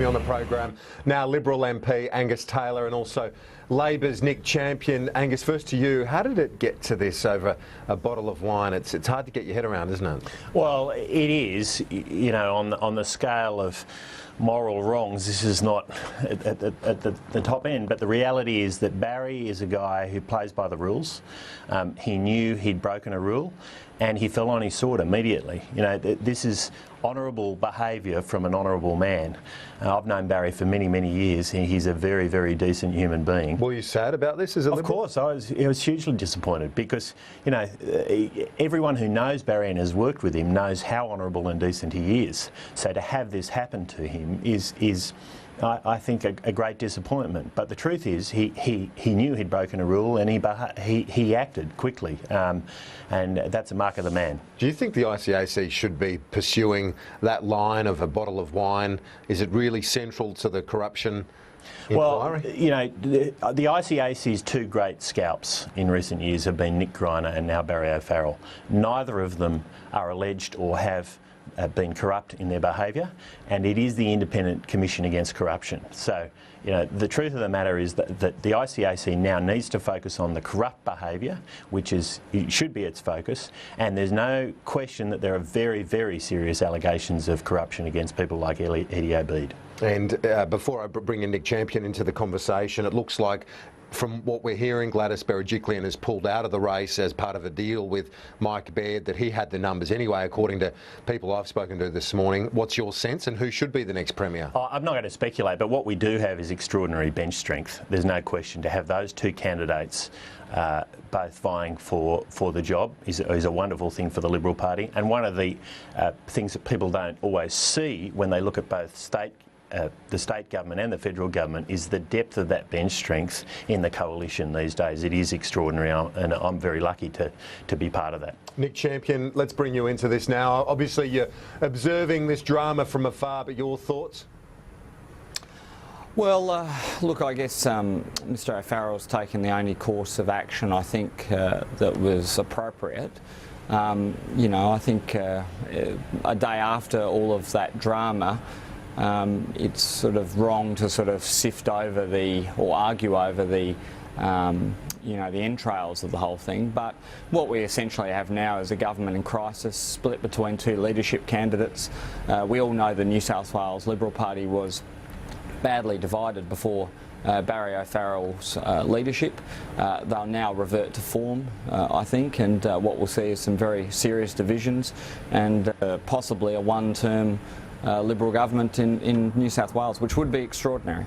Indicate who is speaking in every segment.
Speaker 1: On the program now, Liberal MP Angus Taylor and also Labor's Nick Champion. Angus, first to you, how did it get to this over a bottle of wine? It's hard to get your head around, isn't it?
Speaker 2: Well, it is. You know, on the scale of moral wrongs, this is not at the top end, but the reality is that Barry is a guy who plays by the rules. He knew he'd broken a rule and he fell on his sword immediately. You know, this is honourable behaviour from an honourable man. I've known Barry for many, many years. He's a very, very decent human being.
Speaker 1: Were you sad about this as a Liberal?
Speaker 2: Of course, I was hugely disappointed because, you know, everyone who knows Barry and has worked with him knows how honourable and decent he is. So to have this happen to him is I think a great disappointment. But the truth is, he knew he'd broken a rule and he acted quickly, and that's a mark of the man. Do
Speaker 1: you think the ICAC should be pursuing that line of a bottle of wine? Is it really central to the corruption inquiry?
Speaker 2: Well, you know, the ICAC's two great scalps in recent years have been Nick Greiner and now Barry Farrell. Neither of them are alleged or have been corrupt in their behaviour, and it is the Independent Commission Against Corruption. So, you know, the truth of the matter is that the ICAC now needs to focus on the corrupt behaviour, which should be its focus, and there's no question that there are very, very serious allegations of corruption against people like Eddie Obeid.
Speaker 1: And before I bring in Nick Champion into the conversation, it looks like, from what we're hearing, Gladys Berejiklian has pulled out of the race as part of a deal with Mike Baird, that he had the numbers anyway, according to people I've spoken to this morning. What's your sense, and who should be the next Premier?
Speaker 2: I'm not going to speculate, but what we do have is extraordinary bench strength. There's no question. To have those two candidates both vying for the job is a wonderful thing for the Liberal Party. And one of the things that people don't always see when they look at both the state government and the federal government is the depth of that bench strength in the coalition these days. It is extraordinary, and I'm very lucky to be part of that.
Speaker 1: Nick Champion, let's bring you into this now. Obviously, you're observing this drama from afar, but your thoughts?
Speaker 3: Well, look, I guess Mr O'Farrell's taken the only course of action I think that was appropriate. You know, I think a day after all of that drama, it's sort of wrong to sort of sift over or argue over the you know, the entrails of the whole thing. But what we essentially have now is a government in crisis, split between two leadership candidates. We all know the New South Wales Liberal Party was badly divided before Barry O'Farrell's leadership. They'll now revert to form, I think, and what we'll see is some very serious divisions and possibly a one-term Liberal government in New South Wales, which would be extraordinary.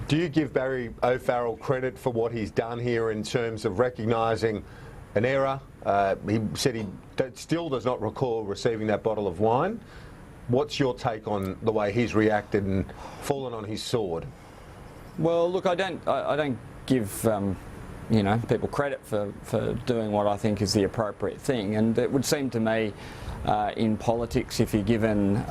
Speaker 1: Do you give Barry O'Farrell credit for what he's done here in terms of recognising an error? He said he still does not recall receiving that bottle of wine. What's your take on the way he's reacted and fallen on his sword? Well,
Speaker 3: look, I don't give you know, people credit for doing what I think is the appropriate thing, and it would seem to me in politics, if you're given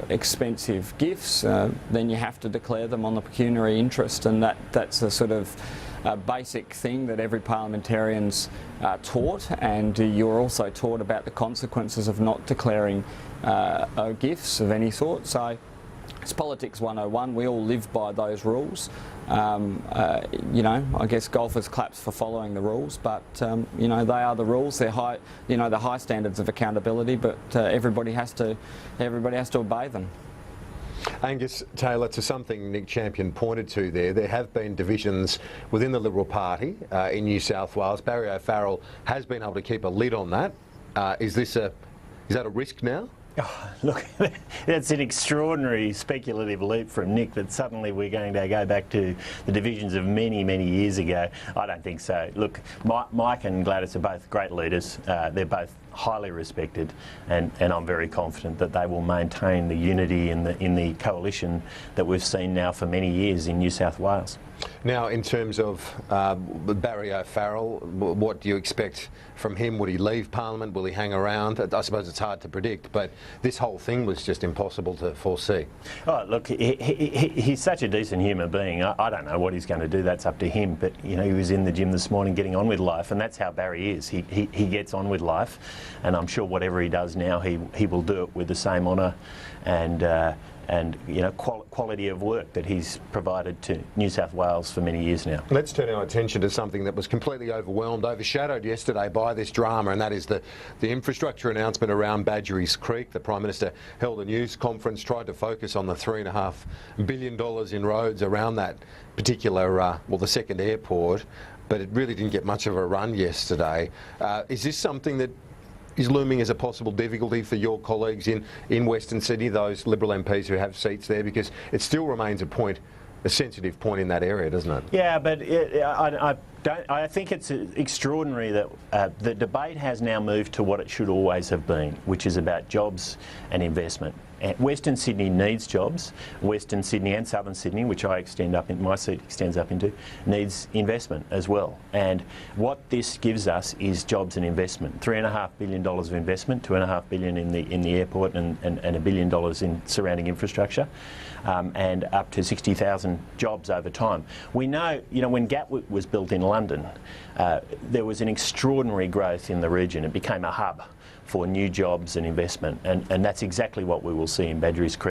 Speaker 3: expensive gifts, then you have to declare them on the pecuniary interest, and that's a sort of basic thing that every parliamentarian's taught, and you're also taught about the consequences of not declaring gifts of any sort. So it's politics 101. We all live by those rules. You know, I guess golfers claps for following the rules, but you know, they are the rules. They're high, you know, the high standards of accountability, but everybody has to obey them.
Speaker 1: Angus Taylor, to something Nick Champion pointed to there have been divisions within the Liberal Party in New South Wales. Barry O'Farrell has been able to keep a lid on that. Is that a risk now?
Speaker 2: Oh, look, that's an extraordinary speculative leap from Nick, that suddenly we're going to go back to the divisions of many, many years ago. I don't think so. Look, Mike and Gladys are both great leaders. They're both highly respected, and I'm very confident that they will maintain the unity in the coalition that we've seen now for many years in New South Wales.
Speaker 1: Now, in terms of Barry O'Farrell, what do you expect from him? Would he leave Parliament? Will he hang around? I suppose it's hard to predict, but this whole thing was just impossible to foresee.
Speaker 2: Oh, look, he's such a decent human being. I don't know what he's going to do. That's up to him. But, you know, he was in the gym this morning getting on with life, and that's how Barry is. He gets on with life, and I'm sure whatever he does now, he will do it with the same honour and you know, quality of work that he's provided to New South Wales for many years now.
Speaker 1: Let's turn our attention to something that was completely overshadowed yesterday by this drama, and that is the infrastructure announcement around Badgerys Creek. The Prime Minister held a news conference, tried to focus on the $3.5 billion in roads around that particular, the second airport, but it really didn't get much of a run yesterday. Is this something that is looming as a possible difficulty for your colleagues in Western Sydney, those Liberal MPs who have seats there? Because it still remains a sensitive point in that area, doesn't it?
Speaker 2: Yeah, but I think it's extraordinary that the debate has now moved to what it should always have been, which is about jobs and investment. Western Sydney needs jobs. Western Sydney and Southern Sydney, which my seat extends up into, needs investment as well. And what this gives us is jobs and investment. $3.5 billion of investment, $2.5 billion in the airport, and $1 billion in surrounding infrastructure, and up to 60,000 jobs over time. We know, when Gatwick was built in London, there was an extraordinary growth in the region. It became a hub for new jobs and investment, and that's exactly what we will see in Badgerys Creek.